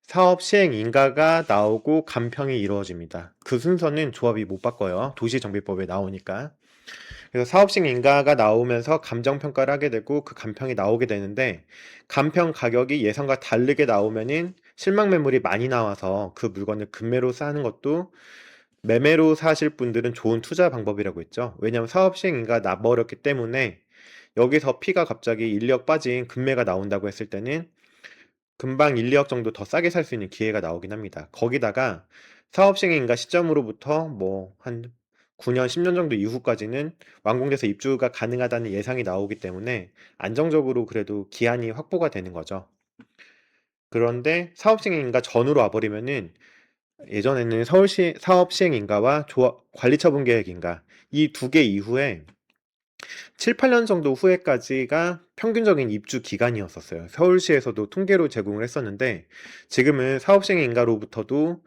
사업 시행 인가가 나오고 감평이 이루어집니다. 그 순서는 조합이 못 바꿔요. 도시정비법에 나오니까. 그래서 사업 시행 인가가 나오면서 감정평가를 하게 되고 그 감평이 나오게 되는데 감평 가격이 예상과 다르게 나오면은 실망 매물이 많이 나와서 그 물건을 급매로 사는 것도 매매로 사실 분들은 좋은 투자 방법이라고 했죠. 왜냐하면 사업 시행 인가가 나버렸기 때문에 여기서 피가 갑자기 1, 2억 빠진 급매가 나온다고 했을 때는 금방 1, 2억 정도 더 싸게 살 수 있는 기회가 나오긴 합니다. 거기다가 사업 시행인가 시점으로부터 뭐 한 9년, 10년 정도 이후까지는 완공돼서 입주가 가능하다는 예상이 나오기 때문에 안정적으로 그래도 기한이 확보가 되는 거죠. 그런데 사업 시행인가 전으로 와버리면은 예전에는 서울시 사업 시행인가와 관리처분계획인가 이 두 개 이후에 7, 8년 정도 후에까지가 평균적인 입주 기간이었었어요. 서울시에서도 통계로 제공을 했었는데 지금은 사업시행 인가로부터도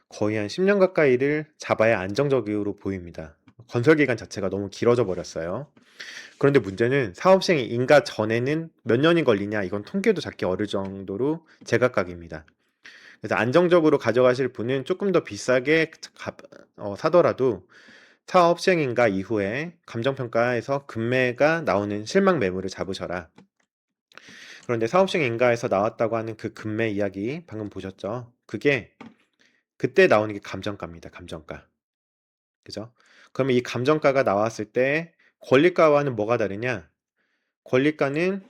거의 한 10년 가까이를 잡아야 안정적으로 보입니다. 건설 기간 자체가 너무 길어져 버렸어요. 그런데 문제는 사업시행 인가 전에는 몇 년이 걸리냐 이건 통계도 잡기 어려울 정도로 제각각입니다. 그래서 안정적으로 가져가실 분은 조금 더 비싸게 사더라도 사업 시행인가 이후에 감정평가에서 급매가 나오는 실망 매물을 잡으셔라. 그런데 사업 시행인가에서 나왔다고 하는 그 급매 이야기 방금 보셨죠? 그게 그때 나오는 게 감정가입니다. 감정가. 그죠? 그러면 이 감정가가 나왔을 때 권리가와는 뭐가 다르냐? 권리가는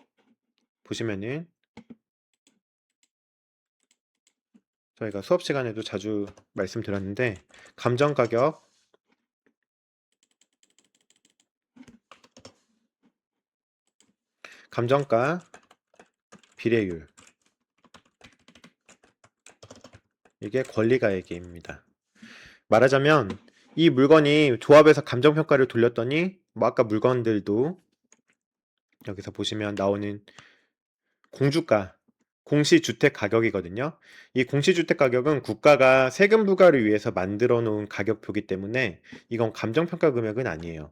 보시면은 저희가 수업 시간에도 자주 말씀드렸는데 감정가격, 감정가, 비례율 이게 권리가액입니다. 말하자면 이 물건이 조합에서 감정평가를 돌렸더니 뭐 아까 물건들도 여기서 보시면 나오는 공주가, 공시주택 가격이거든요. 이 공시주택 가격은 국가가 세금 부과를 위해서 만들어 놓은 가격표기 때문에 이건 감정평가 금액은 아니에요.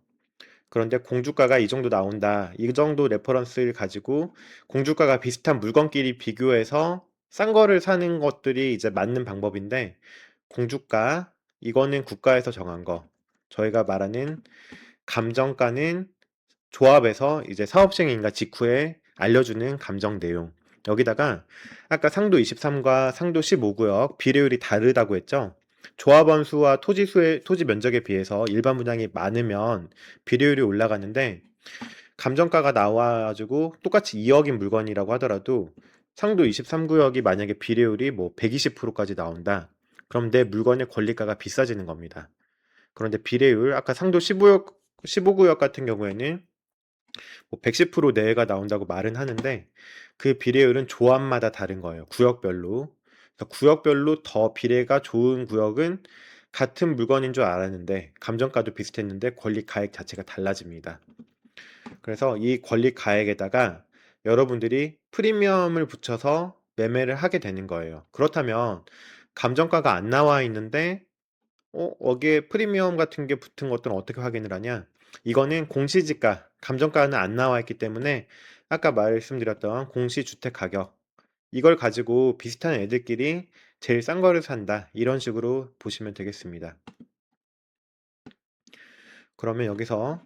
그런데 공주가가 이 정도 나온다. 이 정도 레퍼런스를 가지고 공주가가 비슷한 물건끼리 비교해서 싼 거를 사는 것들이 이제 맞는 방법인데, 공주가, 이거는 국가에서 정한 거. 저희가 말하는 감정가는 조합에서 이제 사업시행인가 직후에 알려주는 감정 내용. 여기다가 아까 상도 23과 상도 15구역 비례율이 다르다고 했죠. 조합원 수와 토지 수의 토지 면적에 비해서 일반 분양이 많으면 비례율이 올라가는데, 감정가가 나와가지고 똑같이 2억인 물건이라고 하더라도 상도 23구역이 만약에 비례율이 뭐 120%까지 나온다. 그럼 내 물건의 권리가가 비싸지는 겁니다. 그런데 비례율 아까 상도 15구역 같은 경우에는 뭐 110% 내외가 나온다고 말은 하는데, 그 비례율은 조합마다 다른 거예요. 구역별로. 그래서 구역별로 더 비례가 좋은 구역은 같은 물건인 줄 알았는데 감정가도 비슷했는데 권리 가액 자체가 달라집니다. 그래서 이 권리 가액에다가 여러분들이 프리미엄을 붙여서 매매를 하게 되는 거예요. 그렇다면 감정가가 안 나와 있는데 여기에 프리미엄 같은 게 붙은 것들은 어떻게 확인을 하냐? 이거는 공시지가, 감정가는 안 나와 있기 때문에 아까 말씀드렸던 공시주택 가격, 이걸 가지고 비슷한 애들끼리 제일 싼 거를 산다. 이런 식으로 보시면 되겠습니다. 그러면 여기서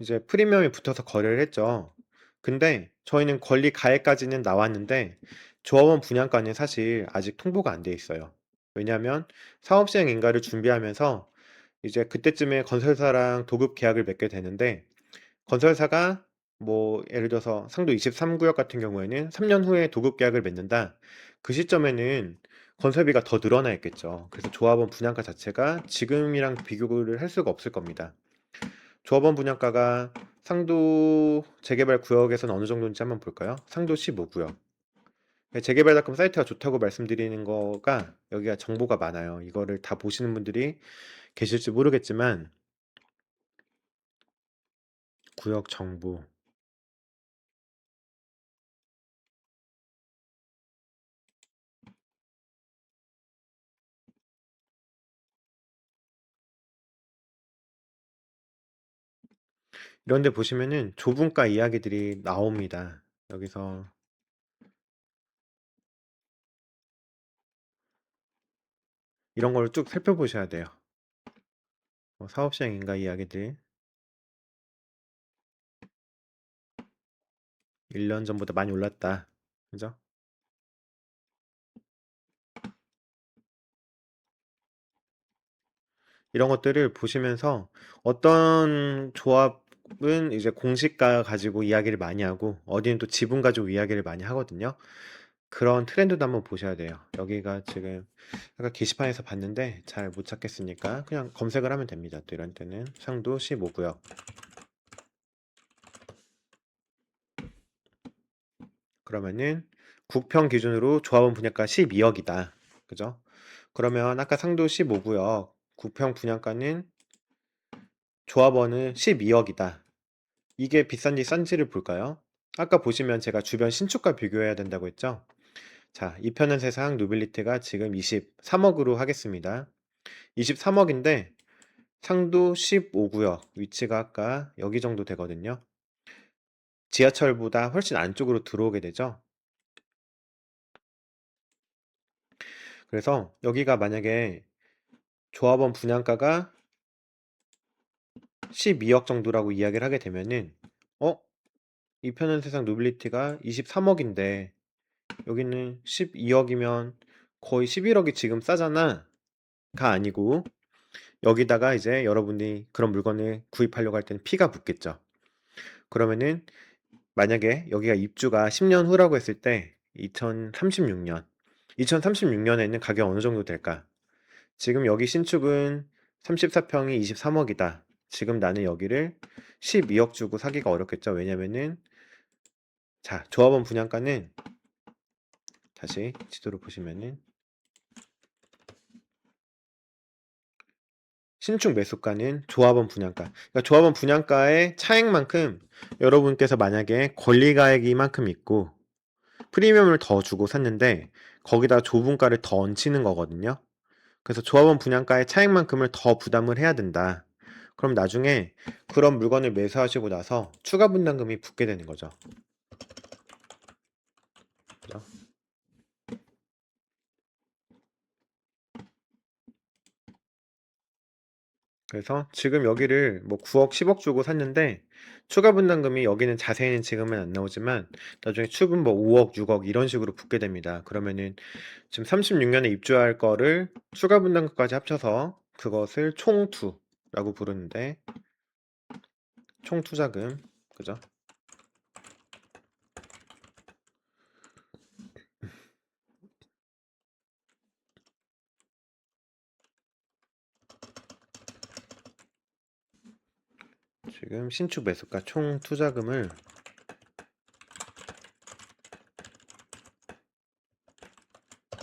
이제 프리미엄이 붙어서 거래를 했죠. 근데 저희는 권리 가액까지는 나왔는데 조합원 분양가는 사실 아직 통보가 안 돼 있어요. 왜냐하면 사업시행 인가를 준비하면서 이제 그때쯤에 건설사랑 도급 계약을 맺게 되는데, 건설사가 뭐 예를 들어서 상도 23구역 같은 경우에는 3년 후에 도급 계약을 맺는다. 그 시점에는 건설비가 더 늘어나 있겠죠. 그래서 조합원 분양가 자체가 지금이랑 비교를 할 수가 없을 겁니다. 조합원 분양가가 상도 재개발 구역에서는 어느 정도인지 한번 볼까요? 상도 15구역. 재개발닷컴 사이트가 좋다고 말씀드리는 거가 여기가 정보가 많아요. 이거를 다 보시는 분들이 계실지 모르겠지만 구역 정보 이런 데 보시면은 좁은가 이야기들이 나옵니다. 여기서 이런 걸 쭉 살펴보셔야 돼요. 사업시행인가 이야기들 1년 전보다 많이 올랐다. 그죠? 이런 것들을 보시면서 어떤 조합은 이제 공시가 가지고 이야기를 많이 하고 어디는 또 지분 가지고 이야기를 많이 하거든요. 그런 트렌드도 한번 보셔야 돼요. 여기가 지금 아까 게시판에서 봤는데 잘 못 찾겠으니까 그냥 검색을 하면 됩니다. 또 이런 때는 상도 15구역. 그러면은 국평 기준으로 조합원 분양가 12억이다. 그죠? 그러면 아까 상도 15구역 국평 분양가는 조합원은 12억이다. 이게 비싼지 싼지를 볼까요? 아까 보시면 제가 주변 신축과 비교해야 된다고 했죠? 자, 이 편은 세상 노빌리티가 지금 23억으로 하겠습니다. 23억인데 상도 15구역 위치가 아까 여기 정도 되거든요. 지하철보다 훨씬 안쪽으로 들어오게 되죠. 그래서 여기가 만약에 조합원 분양가가 12억 정도라고 이야기를 하게 되면은 어? 이 편은 세상 노빌리티가 23억인데 여기는 12억이면 거의 11억이 지금 싸잖아 가 아니고, 여기다가 이제 여러분이 그런 물건을 구입하려고 할 때는 P가 붙겠죠. 그러면은 만약에 여기가 입주가 10년 후라고 했을 때 2036년 2036년에는 가격 어느 정도 될까? 지금 여기 신축은 34평이 23억이다. 지금 나는 여기를 12억 주고 사기가 어렵겠죠. 왜냐면은 자, 조합원 분양가는 다시 지도를 보시면은 신축 매수가는 조합원 분양가. 그러니까 조합원 분양가의 차액만큼 여러분께서 만약에 권리가액이만큼 있고 프리미엄을 더 주고 샀는데 거기다 좁은가를 더 얹히는 거거든요. 그래서 조합원 분양가의 차액만큼을 더 부담을 해야 된다. 그럼 나중에 그런 물건을 매수하시고 나서 추가 분담금이 붙게 되는 거죠. 그죠? 그래서 지금 여기를 뭐 9억, 10억 주고 샀는데 추가 분담금이 여기는 자세히는 지금은 안 나오지만 나중에 추분 뭐 5억, 6억 이런 식으로 붙게 됩니다. 그러면은 지금 36년에 입주할 거를 추가 분담금까지 합쳐서 그것을 총투라고 부르는데 총투자금, 그죠? 지금 신축 매수가 총투자금을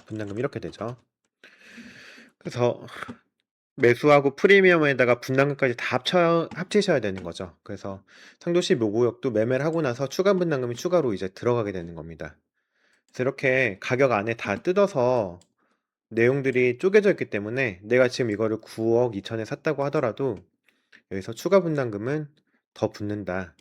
분담금 이렇게 되죠. 그래서 매수하고 프리미엄에다가 분담금까지 다 합치셔야 되는 거죠. 그래서 상도시 묘구역도 매매를 하고 나서 추가 분담금이 추가로 이제 들어가게 되는 겁니다. 그래서 이렇게 가격 안에 다 뜯어서 내용들이 쪼개져 있기 때문에 내가 지금 이거를 9억 2천에 샀다고 하더라도 여기서 추가 분담금은 더 붙는다.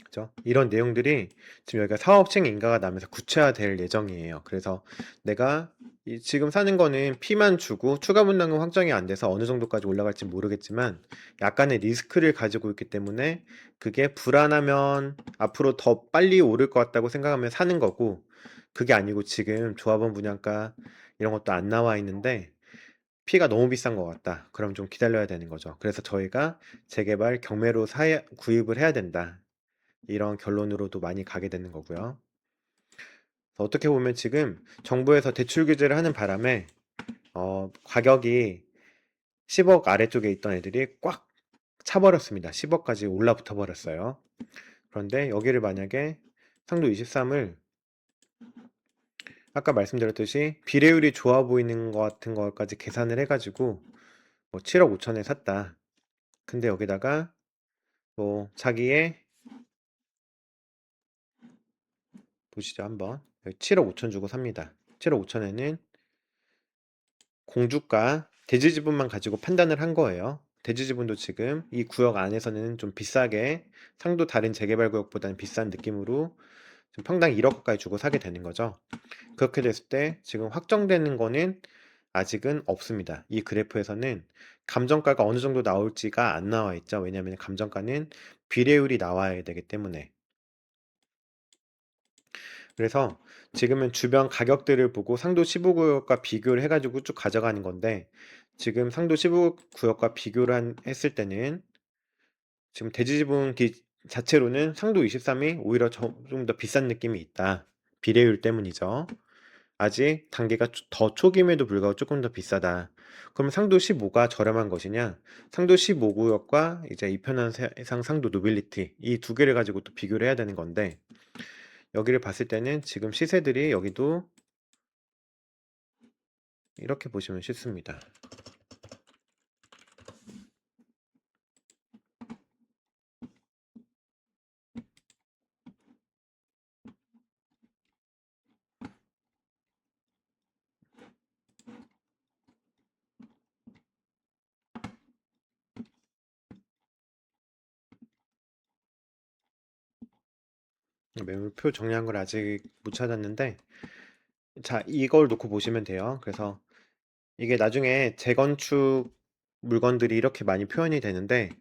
그죠? 이런 내용들이 지금 여기가 사업체행 인가가 나면서 구체화될 예정이에요. 그래서 내가 지금 사는 거는 P만 주고 추가 분담금 확정이 안 돼서 어느 정도까지 올라갈지 모르겠지만 약간의 리스크를 가지고 있기 때문에 그게 불안하면 앞으로 더 빨리 오를 것 같다고 생각하면 사는 거고 그게 아니고 지금 조합원 분양가 이런 것도 안 나와 있는데 P가 너무 비싼 것 같다. 그럼 좀 기다려야 되는 거죠. 그래서 저희가 재개발 경매로 구입을 해야 된다. 이런 결론으로도 많이 가게 되는 거고요. 어떻게 보면 지금 정부에서 대출 규제를 하는 바람에 가격이 10억 아래쪽에 있던 애들이 꽉 차버렸습니다. 10억까지 올라붙어 버렸어요. 그런데 여기를 만약에 상도 23을 아까 말씀드렸듯이 비례율이 좋아 보이는 것 같은 것까지 계산을 해가지고 뭐 7억 5천에 샀다. 근데 여기다가 뭐 자기의 보시죠 한번 7억 5천 주고 삽니다. 7억 5천에는 공주가 대지지분만 가지고 판단을 한 거예요. 대지지분도 지금 이 구역 안에서는 좀 비싸게 상도 다른 재개발 구역보다는 비싼 느낌으로 지금 평당 1억 가까이 주고 사게 되는 거죠. 그렇게 됐을 때 지금 확정되는 거는 아직은 없습니다. 이 그래프에서는 감정가가 어느 정도 나올지가 안 나와 있죠. 왜냐하면 감정가는 비례율이 나와야 되기 때문에. 그래서 지금은 주변 가격들을 보고 상도 15구역과 비교를 해가지고 쭉 가져가는 건데 지금 상도 15구역과 비교를 했을 때는 지금 대지지분 자체로는 상도 23이 오히려 좀 더 비싼 느낌이 있다. 비례율 때문이죠. 아직 단계가 더 초기임에도 불구하고 조금 더 비싸다. 그럼 상도 15가 저렴한 것이냐? 상도 15구역과 이제 이편한 세상 상도 노빌리티 이 두 개를 가지고 또 비교를 해야 되는 건데 여기를 봤을 때는 지금 시세들이 여기도 이렇게 보시면 쉽습니다. 매물표 정리한 걸 아직 못 찾았는데 자 이걸 놓고 보시면 돼요. 그래서 이게 나중에 재건축 물건들이 이렇게 많이 표현이 되는데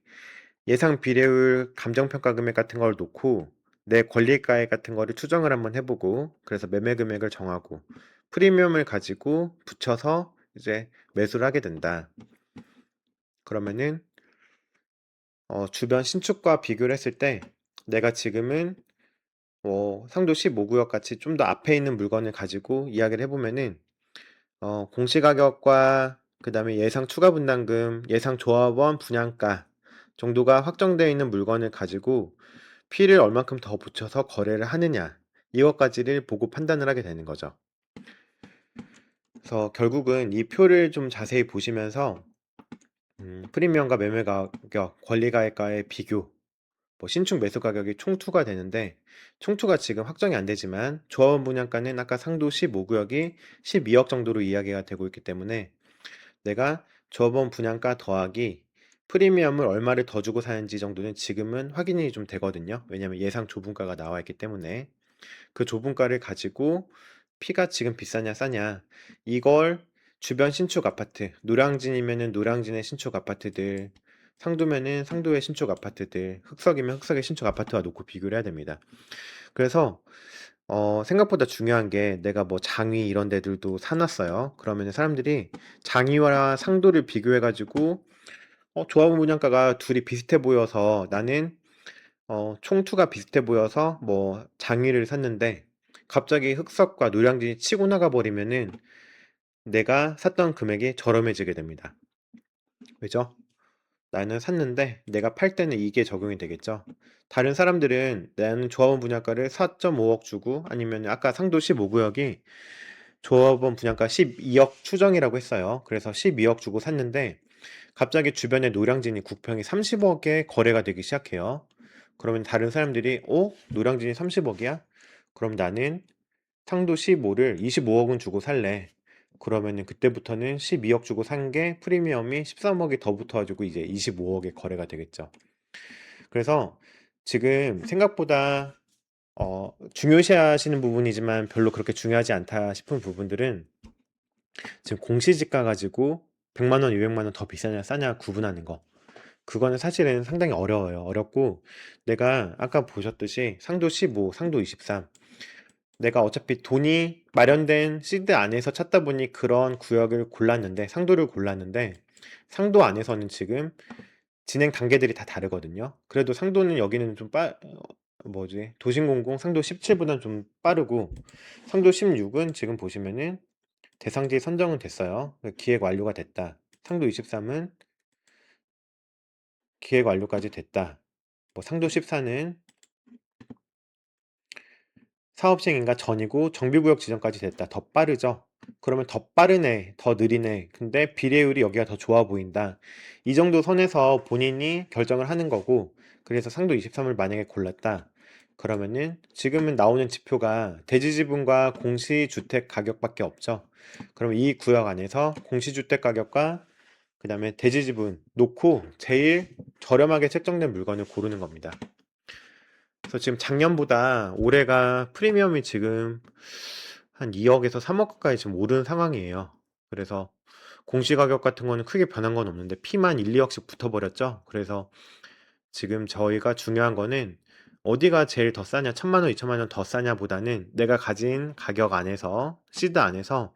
예상 비례율 감정평가 금액 같은 걸 놓고 내 권리가액 같은 거를 추정을 한번 해보고 그래서 매매 금액을 정하고 프리미엄을 가지고 붙여서 이제 매수를 하게 된다. 그러면은 주변 신축과 비교를 했을 때 내가 지금은 상도 15구역 같이 좀 더 앞에 있는 물건을 가지고 이야기를 해보면은 공시가격과 그 다음에 예상 추가 분담금, 예상 조합원 분양가 정도가 확정되어 있는 물건을 가지고 P를 얼만큼 더 붙여서 거래를 하느냐 이것까지를 보고 판단을 하게 되는 거죠. 그래서 결국은 이 표를 좀 자세히 보시면서 프리미엄과 매매 가격, 권리가액과의 비교, 뭐 신축 매수 가격이 총투가 되는데 총투가 지금 확정이 안 되지만 조합원 분양가는 아까 상도 15구역이 12억 정도로 이야기가 되고 있기 때문에 내가 조합원 분양가 더하기 프리미엄을 얼마를 더 주고 사는지 정도는 지금은 확인이 좀 되거든요. 왜냐면 예상 조분가가 나와 있기 때문에 그 조분가를 가지고 피가 지금 비싸냐 싸냐 이걸 주변 신축 아파트 노량진이면은 노량진의 신축 아파트들 상도면은 상도의 신축 아파트들 흑석이면 흑석의 신축 아파트와 놓고 비교를 해야 됩니다. 그래서 생각보다 중요한 게 내가 뭐 장위 이런 데들도 사놨어요. 그러면 사람들이 장위와 상도를 비교해 가지고 조합원 분양가가 둘이 비슷해 보여서 나는 총투가 비슷해 보여서 뭐 장위를 샀는데 갑자기 흑석과 노량진이 치고 나가 버리면은 내가 샀던 금액이 저렴해지게 됩니다. 왜죠? 나는 샀는데 내가 팔 때는 이게 적용이 되겠죠. 다른 사람들은 나는 조합원 분양가를 4.5억 주고 아니면 아까 상도 15구역이 조합원 분양가 12억 추정이라고 했어요. 그래서 12억 주고 샀는데 갑자기 주변에 노량진이 국평이 30억에 거래가 되기 시작해요. 그러면 다른 사람들이 노량진이 30억이야? 그럼 나는 상도 15를 25억은 주고 살래. 그러면은 그때부터는 12억 주고 산 게 프리미엄이 13억이 더 붙어가지고 이제 25억에 거래가 되겠죠. 그래서 지금 생각보다 중요시 하시는 부분이지만 별로 그렇게 중요하지 않다 싶은 부분들은 지금 공시지가 가지고 100만 원, 200만 원 더 비싸냐 싸냐 구분하는 거. 그거는 사실은 상당히 어려워요. 어렵고 내가 아까 보셨듯이 상도 15, 상도 23 내가 어차피 돈이 마련된 시드 안에서 찾다 보니 그런 구역을 골랐는데 상도를 골랐는데 상도 안에서는 지금 진행 단계들이 다 다르거든요. 그래도 상도는 여기는 좀 뭐지? 도심공공 상도 17보다는 좀 빠르고 상도 16은 지금 보시면은 대상지 선정은 됐어요. 기획 완료가 됐다. 상도 23은 기획 완료까지 됐다. 뭐 상도 14는 사업 시행인가 전이고 정비구역 지정까지 됐다. 더 빠르죠? 그러면 더 빠르네, 더 느리네. 근데 비례율이 여기가 더 좋아 보인다. 이 정도 선에서 본인이 결정을 하는 거고, 그래서 상도 23을 만약에 골랐다. 그러면은 지금은 나오는 지표가 대지지분과 공시주택 가격밖에 없죠. 그럼 이 구역 안에서 공시주택 가격과 그 다음에 대지지분 놓고 제일 저렴하게 책정된 물건을 고르는 겁니다. 그래서 지금 작년보다 올해가 프리미엄이 지금 한 2억에서 3억 가까이 지금 오른 상황이에요. 그래서 공시가격 같은 거는 크게 변한 건 없는데 피만 1, 2억씩 붙어버렸죠. 그래서 지금 저희가 중요한 거는 어디가 제일 더 싸냐, 1,000만 원, 2천만 원 더 싸냐 보다는 내가 가진 가격 안에서, 시드 안에서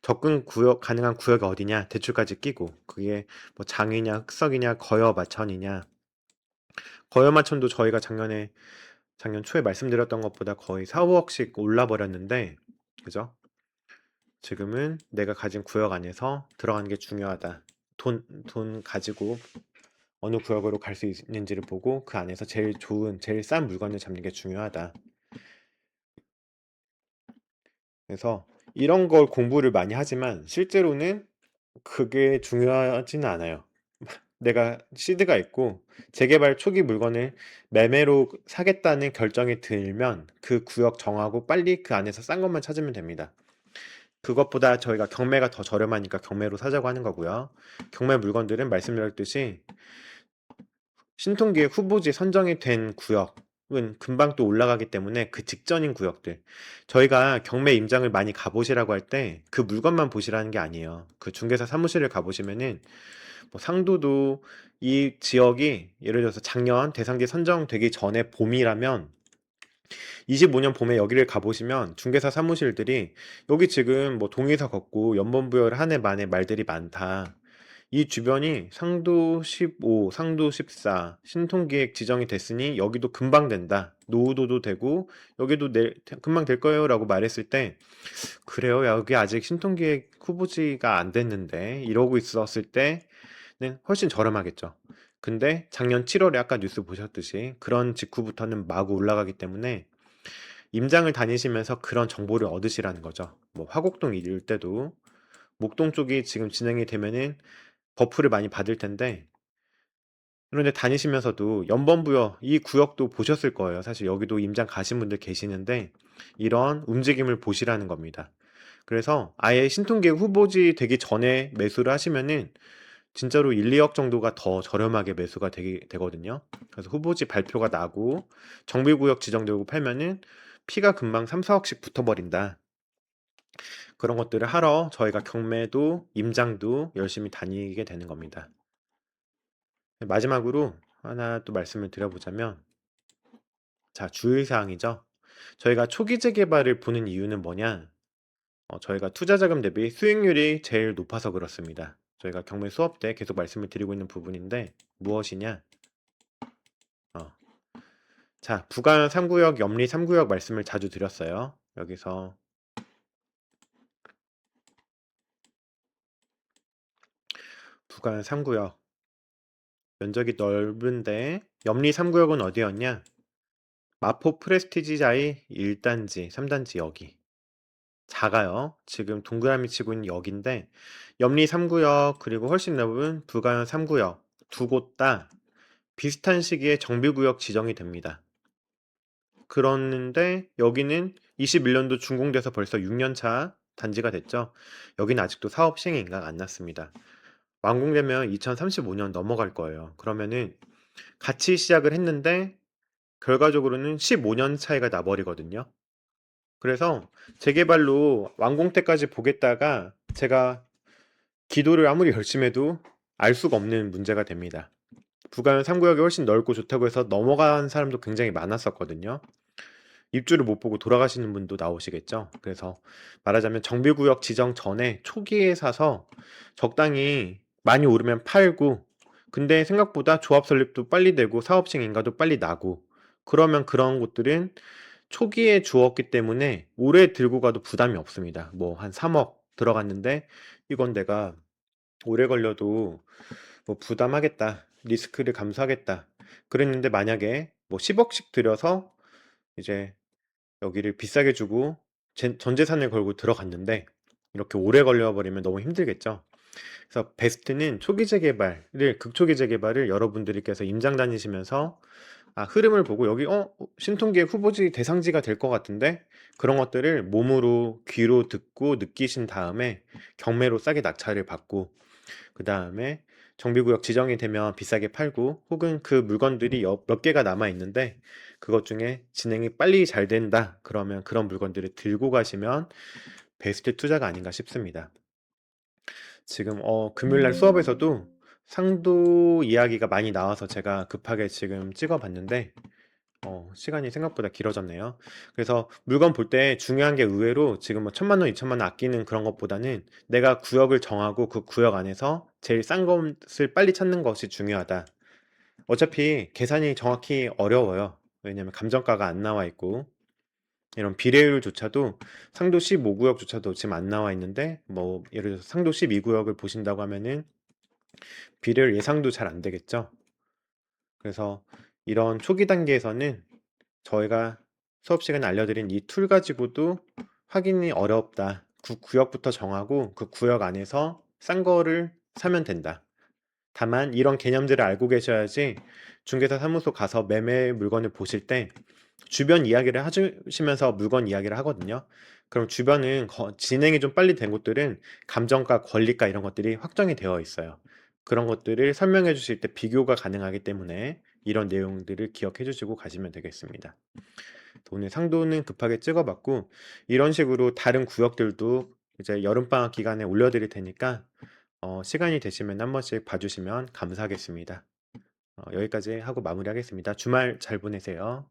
접근 구역, 가능한 구역이 어디냐, 대출까지 끼고, 그게 뭐 장이냐, 흑석이냐, 거여 마천이냐, 거여 마천도 저희가 작년 초에 말씀드렸던 것보다 거의 4, 5억씩 올라 버렸는데, 그죠? 지금은 내가 가진 구역 안에서 들어가는 게 중요하다. 돈 가지고 어느 구역으로 갈 수 있는지를 보고 그 안에서 제일 좋은, 제일 싼 물건을 잡는 게 중요하다. 그래서 이런 걸 공부를 많이 하지만 실제로는 그게 중요하지는 않아요. 내가 시드가 있고 재개발 초기 물건을 매매로 사겠다는 결정이 들면 그 구역 정하고 빨리 그 안에서 싼 것만 찾으면 됩니다. 그것보다 저희가 경매가 더 저렴하니까 경매로 사자고 하는 거고요. 경매 물건들은 말씀드렸듯이 신통기획 후보지 선정이 된 구역은 금방 또 올라가기 때문에 그 직전인 구역들. 저희가 경매 임장을 많이 가보시라고 할 때 그 물건만 보시라는 게 아니에요. 그 중개사 사무실을 가보시면은 뭐 상도도 이 지역이 예를 들어서 작년 대상지 선정되기 전에 봄이라면 25년 봄에 여기를 가보시면 중개사 사무실들이 여기 지금 뭐 동의서 걷고 연본부여를 한 해 만에 말들이 많다. 이 주변이 상도 15, 상도 14, 신통기획 지정이 됐으니 여기도 금방 된다. 노후도도 되고 여기도 금방 될 거예요 라고 말했을 때 그래요. 여기 아직 신통기획 후보지가 안 됐는데 이러고 있었을 때는 훨씬 저렴하겠죠. 근데 작년 7월에 아까 뉴스 보셨듯이 그런 직후부터는 마구 올라가기 때문에 임장을 다니시면서 그런 정보를 얻으시라는 거죠. 뭐 화곡동 이럴 때도 목동 쪽이 지금 진행이 되면은 버프를 많이 받을 텐데, 그런데 다니시면서도 연번부여 이 구역도 보셨을 거예요. 사실 여기도 임장 가신 분들 계시는데 이런 움직임을 보시라는 겁니다. 그래서 아예 신통계 후보지 되기 전에 매수를 하시면은 진짜로 1, 2억 정도가 더 저렴하게 매수가 되거든요. 그래서 후보지 발표가 나고 정비구역 지정되고 팔면은 피가 금방 3, 4억씩 붙어버린다. 그런 것들을 하러 저희가 경매도 임장도 열심히 다니게 되는 겁니다. 마지막으로 하나 또 말씀을 드려보자면, 자, 주의사항이죠. 저희가 초기 재개발을 보는 이유는 뭐냐? 저희가 투자 자금 대비 수익률이 제일 높아서 그렇습니다. 저희가 경매 수업 때 계속 말씀을 드리고 있는 부분인데 무엇이냐? 어, 자, 부가현 3구역, 염리 3구역 말씀을 자주 드렸어요. 여기서 부가현 3구역 면적이 넓은데 염리 3구역은 어디였냐? 마포 프레스티지자의 1단지, 3단지 여기. 작아요. 지금 동그라미 치고 있는 여기인데 염리 3구역 그리고 훨씬 넓은 부가현 3구역 두 곳 다 비슷한 시기에 정비구역 지정이 됩니다. 그런데 여기는 21년도 준공돼서 벌써 6년 차 단지가 됐죠. 여기는 아직도 사업 시행이 인가가 안 났습니다. 완공되면 2035년 넘어갈 거예요. 그러면은 같이 시작을 했는데 결과적으로는 15년 차이가 나버리거든요. 그래서 재개발로 완공 때까지 보겠다가 제가 기도를 아무리 열심히 해도 알 수가 없는 문제가 됩니다. 부가현 3구역이 훨씬 넓고 좋다고 해서 넘어간 사람도 굉장히 많았었거든요. 입주를 못 보고 돌아가시는 분도 나오시겠죠. 그래서 말하자면 정비구역 지정 전에 초기에 사서 적당히 많이 오르면 팔고, 근데 생각보다 조합 설립도 빨리 되고 사업식 인가도 빨리 나고, 그러면 그런 곳들은 초기에 주었기 때문에 오래 들고 가도 부담이 없습니다. 뭐 한 3억 들어갔는데 이건 내가 오래 걸려도 뭐 부담하겠다, 리스크를 감수하겠다 그랬는데, 만약에 뭐 10억씩 들여서 이제 여기를 비싸게 주고 전 재산을 걸고 들어갔는데 이렇게 오래 걸려버리면 너무 힘들겠죠. 그래서 베스트는 초기 재개발을, 극초기 재개발을 여러분들께서 임장 다니시면서 흐름을 보고 여기 신통기의 후보지 대상지가 될 것 같은데, 그런 것들을 몸으로 귀로 듣고 느끼신 다음에 경매로 싸게 낙찰을 받고, 그 다음에 정비구역 지정이 되면 비싸게 팔고, 혹은 그 물건들이 몇 개가 남아 있는데 그것 중에 진행이 빨리 잘 된다 그러면 그런 물건들을 들고 가시면 베스트 투자가 아닌가 싶습니다. 지금 금요일날 수업에서도 상도 이야기가 많이 나와서 제가 급하게 지금 찍어봤는데 시간이 생각보다 길어졌네요. 그래서 물건 볼 때 중요한 게 의외로 지금 뭐 1,000만 원, 2,000만 원 아끼는 그런 것보다는 내가 구역을 정하고 그 구역 안에서 제일 싼 것을 빨리 찾는 것이 중요하다. 어차피 계산이 정확히 어려워요. 왜냐면 감정가가 안 나와 있고, 이런 비례율조차도 상도 15구역조차도 지금 안 나와 있는데, 뭐 예를 들어서 상도 12구역을 보신다고 하면은 비례율 예상도 잘 안 되겠죠. 그래서 이런 초기 단계에서는 저희가 수업 시간에 알려드린 이 툴 가지고도 확인이 어렵다. 그 구역부터 정하고 그 구역 안에서 싼 거를 사면 된다. 다만 이런 개념들을 알고 계셔야지 중개사 사무소 가서 매매 물건을 보실 때 주변 이야기를 해주시면서 물건 이야기를 하거든요. 그럼 주변은 진행이 좀 빨리 된 곳들은 감정가, 권리가 이런 것들이 확정이 되어 있어요. 그런 것들을 설명해 주실 때 비교가 가능하기 때문에 이런 내용들을 기억해 주시고 가시면 되겠습니다. 오늘 상도는 급하게 찍어봤고, 이런 식으로 다른 구역들도 이제 여름방학 기간에 올려드릴 테니까 시간이 되시면 한 번씩 봐주시면 감사하겠습니다. 여기까지 하고 마무리하겠습니다. 주말 잘 보내세요.